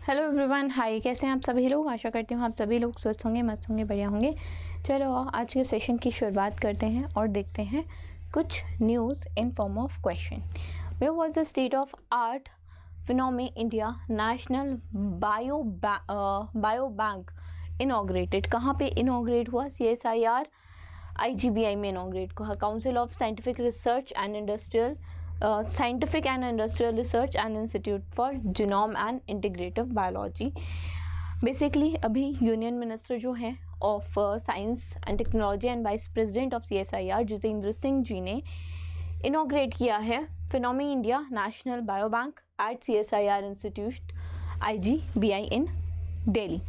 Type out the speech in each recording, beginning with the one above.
Hello everyone, हाय। कैसे हैं आप सभी लोग? आशा करती हूँ आप सभी लोग स्वस्थ होंगे, मस्त होंगे, बढ़िया होंगे। चलो आज के सेशन की शुरुआत करते हैं और देखते हैं कुछ news in form of question. Where was the state of art Phenome India national bio bank inaugurated? कहाँ पे इनॉग्रेट हुआ? CSIR IGBI में इनॉग्रेट हुआ। Council of scientific research and industrial scientific and industrial research and institute for genome and integrative biology. Basically अभी union minister जो हैं of science and technology and vice president of CSIR Jitendra Singh ji ने inaugurate किया है फिनोमे India national bio bank at CSIR institute IGBI in Delhi.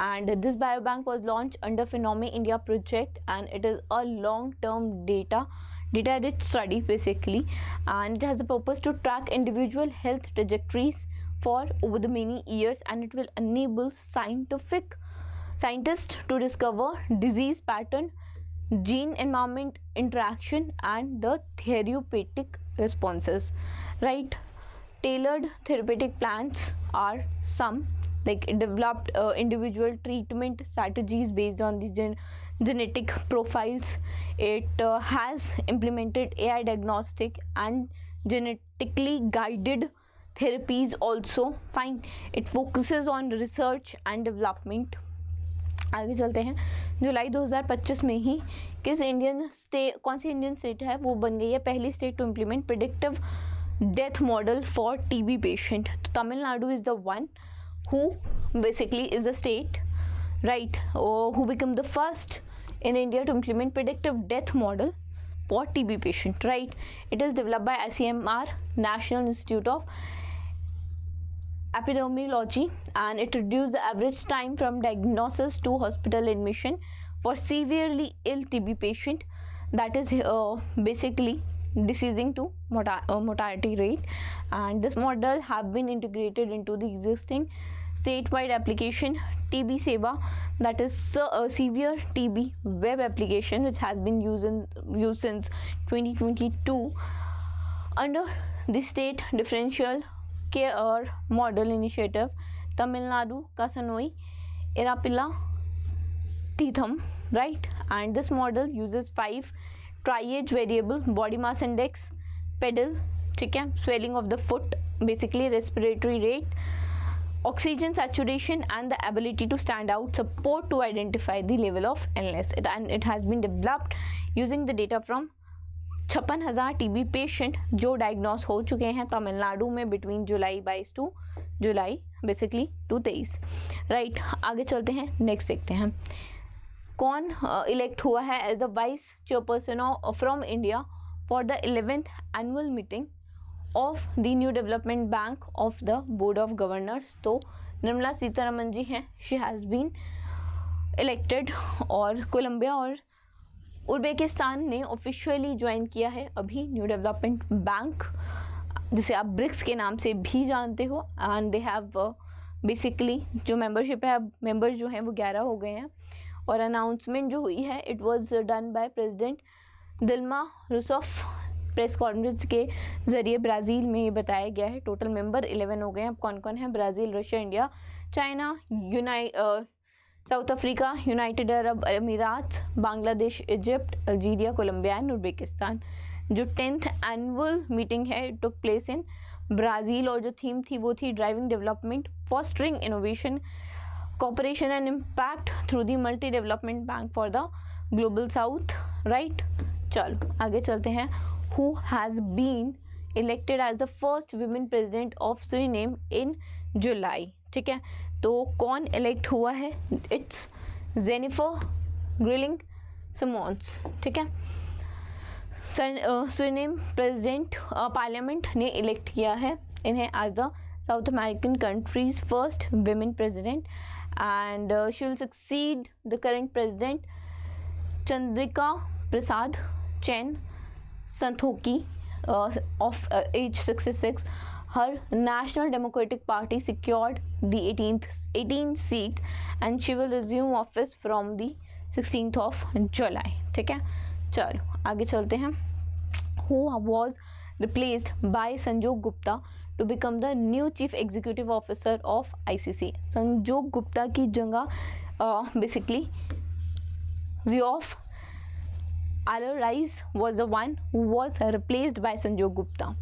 And this biobank was launched under Finome India project, and it is a long-term data rich study basically, and it has the purpose to track individual health trajectories for over the many years, and it will enable scientists to discover disease pattern, gene environment interaction, and the therapeutic responses, right? Tailored therapeutic plans are some like developed individual treatment strategies based on the genetic profiles. It has implemented AI diagnostic and genetically guided therapies also. Fine. It focuses on research and development. आगे चलते हैं। जुलाई 2025 में ही कौन सी Indian state है वो बन गई है पहली state to implement predictive death model for TB patient? तो Tamil Nadu is the one who basically is the state, right, who became the first in India to implement predictive death model for TB patient, right? It is developed by ICMR, National Institute of Epidemiology, and it reduced the average time from diagnosis to hospital admission for severely ill TB patient, that is basically decreasing to mortality rate. And this model have been integrated into the existing statewide application TB Seva, that is severe TB web application, which has been used since 2022 under the state differential care model initiative. Tamil Nadu Kasanoi Irapilla Titham, right? And this model uses 5 triage variable: body mass index, pedal, ठीक है, swelling of the foot, basically respiratory rate, oxygen saturation, and the ability to stand out support to identify the level of illness. And it has been developed using the data from 56,000 TB patient जो diagnose हो चुके हैं तमिलनाडु में between July 22 to July basically 23, right. आगे चलते हैं, next देखते हैं कौन इलेक्ट हुआ है as the vice chairperson from India for the 11th annual meeting of the new development bank of the board of governors. तो निर्मला सीतारमन जी हैं, शी हैज़ बीन इलेक्टेड। और कोलंबिया और उज्बेकिस्तान ने ऑफिशियली ज्वाइन किया है अभी न्यू डेवलपमेंट बैंक, जिसे आप ब्रिक्स के नाम से भी जानते हो। एंड दे हैव बेसिकली जो मेंबरशिप है, अब मेंबर्स जो हैं वो 11 हो गए हैं। और अनाउंसमेंट जो हुई है it was done by president Dilma Rousseff. Press conference के ज़रिए ब्राज़ील में ये बताया गया है। टोटल मेंबर 11 हो गए हैं। अब कौन कौन है? Brazil, Russia, India, China, South Africa, United Arab Emirates, Bangladesh, Egypt, Algeria, Colombia and Uzbekistan. जो 10th एनुअल मीटिंग है it took place in Brazil, और जो थीम थी वो थी driving development, fostering innovation, cooperation and impact through the multi development bank for the global south, right? चलो आगे चलते हैं। Who has been elected as the first women president of Suriname in July? ठीक है, तो कौन इलेक्ट हुआ है? इट्स जेनिफर ग्रिलिंग सिमोन्स, ठीक है। सुरीनेम प्रेसिडेंट पार्लियामेंट ने इलेक्ट किया है इन्हें as the South American country's first women president, and she will succeed the current president Chandrika Prasad Chen Santokhi of age 66. Her National Democratic Party secured the 18 seats, and she will resume office from the 16th of July. ठीक है, चलो आगे चलते हैं। Who was replaced by Sanjog Gupta to become the new chief executive officer of ICC. संजोग गुप्ता की जगह basically Ziouf Allardyce was the one who was replaced by संजोग गुप्ता.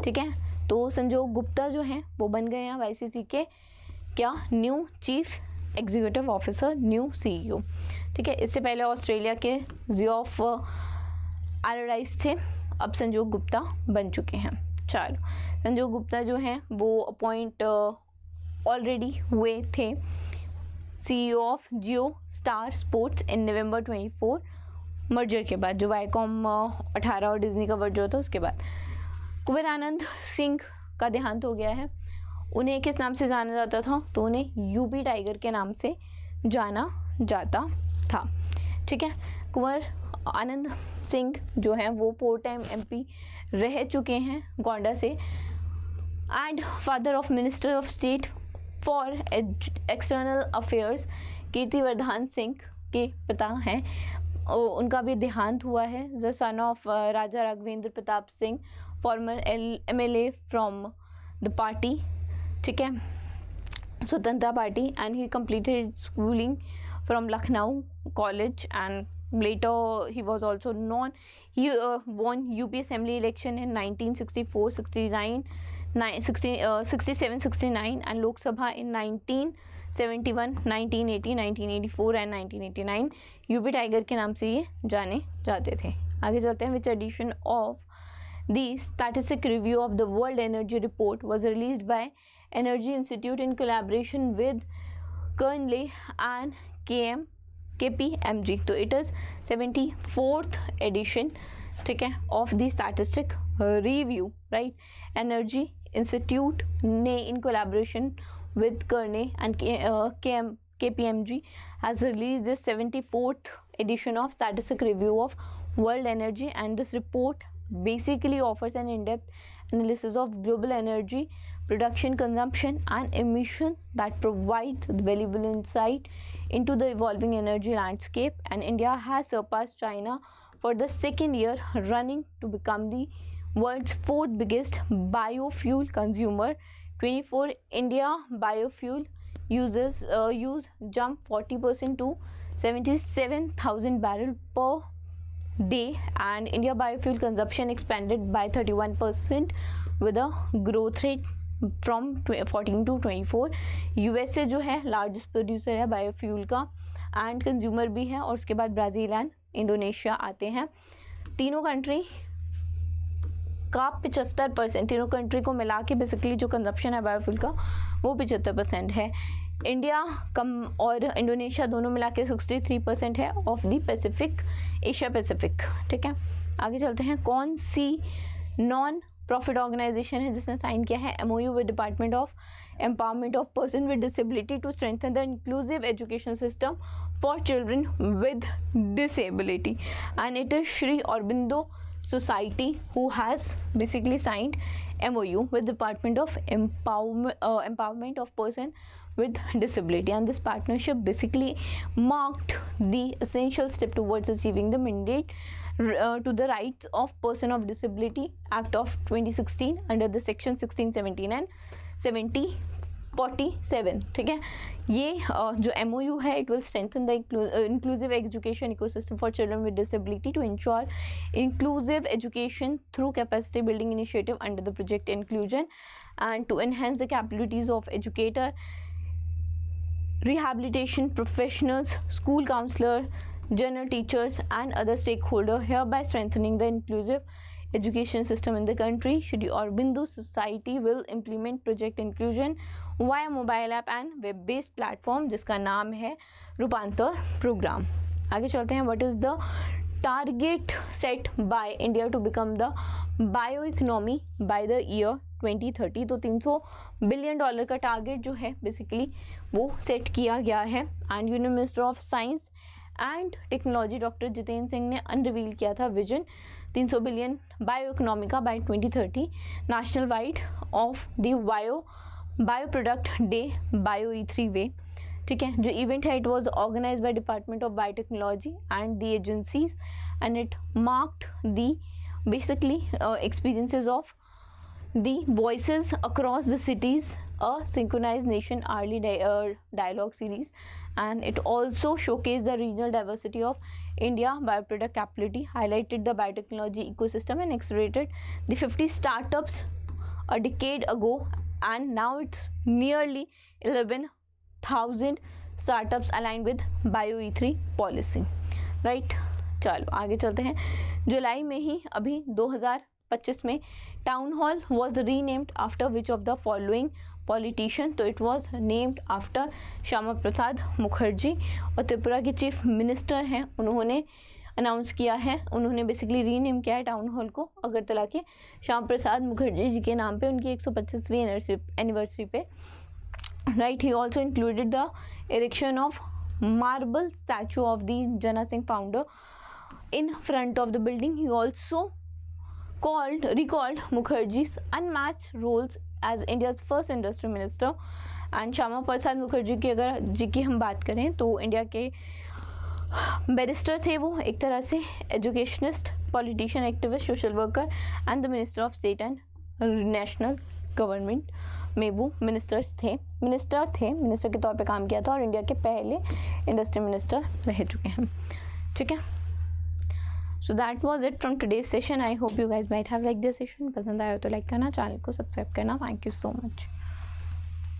ठीक है, तो संजोग गुप्ता जो हैं वो बन गए हैं ICC के क्या new chief executive officer, new CEO. ठीक है, इससे पहले ऑस्ट्रेलिया के ज़ियोफ एलराइस थे, अब संजोग गुप्ता बन चुके हैं. चलो, संजोग गुप्ता जो हैं वो अपॉइंट ऑलरेडी हुए थे CEO of Jio star sports in November 24 merger के बाद, जो वाईकॉम 18 और डिज्नी का मर्जर था उसके बाद. कुंवर आनंद सिंह का देहांत हो गया है. उन्हें किस नाम से जाना जाता था? तो उन्हें यूपी टाइगर के नाम से जाना जाता था. ठीक है, कुंवर आनंद सिंह जो हैं वो 4 टाइम MP रह चुके हैं गोंडा से. And father of minister of state for external affairs Kirtivardhan Singh के पिता हैं, उनका भी देहांत हुआ है. The son of Raja Raghavendra Pratap Singh, farmer MLA from the party. ठीक है, स्वतंत्रता party. And he completed schooling from Lucknow College and later he was also known. He won UP Assembly election in 1964, 69, 67, 69 and Lok Sabha in 1971, 1980, 1984 and 1989. UP tiger के नाम से ये जाने जाते थे. आगे चलते हैं. Which edition of the Statistic Review of the World Energy Report was released by Energy Institute in collaboration with Kernley and KPMG. तो it is 74th edition, ठीक है, of the Statistic Review, right? Energy Institute ने in collaboration with Kernley and KPMG has released this 74th edition of Statistic Review of World Energy, and this report basically offers an in-depth analysis of global energy production, consumption and emission that provides valuable insight into the evolving energy landscape. And India has surpassed China for the second year running to become the world's 4th biggest biofuel consumer. 24 India biofuel use jumped 40% to 77,000 barrels per day, and India biofuel consumption expanded by 31% with a growth rate from 14 to 24. USA जो है largest producer है biofuel का and consumer भी है, और उसके बाद Brazil and Indonesia आते हैं. तीनों कंट्री का 75%, तीनों कंट्री को मिला के बेसिकली जो कंजप्शन है बायोफ्यूल का वो 75% है. इंडिया कम और इंडोनेशिया दोनों मिला के 63% है of the Pacific, Asia Pacific. ठीक है, आगे चलते हैं. कौन सी नॉन प्रॉफिट ऑर्गेनाइजेशन है जिसने साइन किया है MOU with department of empowerment of person with disability to strengthen the inclusive education system for children with disability? And it is Shri Aurobindo Society who has basically signed MOU with Department of Empowerment of Person with Disability, and this partnership basically marked the essential step towards achieving the mandate to the Rights of Person of Disability Act of 2016 under the section 16, 17 and 47. ठीक है, ये जो MOU है it will strengthen the inclusive education ecosystem for children with disability to ensure inclusive education through capacity building initiative under the project inclusion, and to enhance the capabilities of educator, rehabilitation professionals, school counselor, general teachers and other stakeholders, hereby strengthening the inclusive education system in the country. Shri Aurobindo Society will implement project inclusion via mobile app and web based platform जिसका नाम है रूपांतर programme. आगे चलते हैं. What is the target set by India to become the bio economy by the year 2030? तो $300 billion का target जो है बेसिकली वो सेट किया गया है. And union minister of science and technology doctor Jitendra Singh ने अनरिवील किया था विजन 300 बिलियन बायो इकोनॉमी का by 2030. National wide of the bio product day bio E3 way. ठीक है, जो इवेंट है it was organized by department of biotechnology and the agencies, and it marked the basically experiences of the Voices Across the Cities, a synchronized nation hourly dialogue series, and it also showcased the regional diversity of India bioproduct capability, highlighted the biotechnology ecosystem, and accelerated the 50 startups a decade ago, and now it's nearly 11,000 startups aligned with BioE3 policy, right? चलो आगे चलते हैं। जुलाई में ही अभी 2025 में town hall was renamed after which of the following politician, तो it was named after Shyama Prasad Mukherjee, और त्रिपुरा के चीफ मिनिस्टर हैं, उन्होंने अनाउंस किया है, उन्होंने बेसिकली रीनेम किया है टाउन हॉल को अगरतला के श्यामा प्रसाद मुखर्जी जी के नाम पे, उनकी 125वीं एनिवर्सरी पे, right. He also included the erection of marble statue of the Jana Sangh founder in front of the building. He also recalled Mukherjee's unmatched roles as India's first industry minister. And Shyama Prasad Mukherjee की अगर जी की हम बात करें तो इंडिया के barrister थे वो, एक तरह से educationist, politician, activist, social worker and the minister of state and national government में वो मिनिस्टर के तौर पे काम किया था और इंडिया के पहले इंडस्ट्री मिनिस्टर रह चुके हैं, ठीक है। So that was it from today's session. I hope you guys might have liked this session. पसंद आया तो लाइक करना, चैनल को सब्सक्राइब करना। Thank you so much.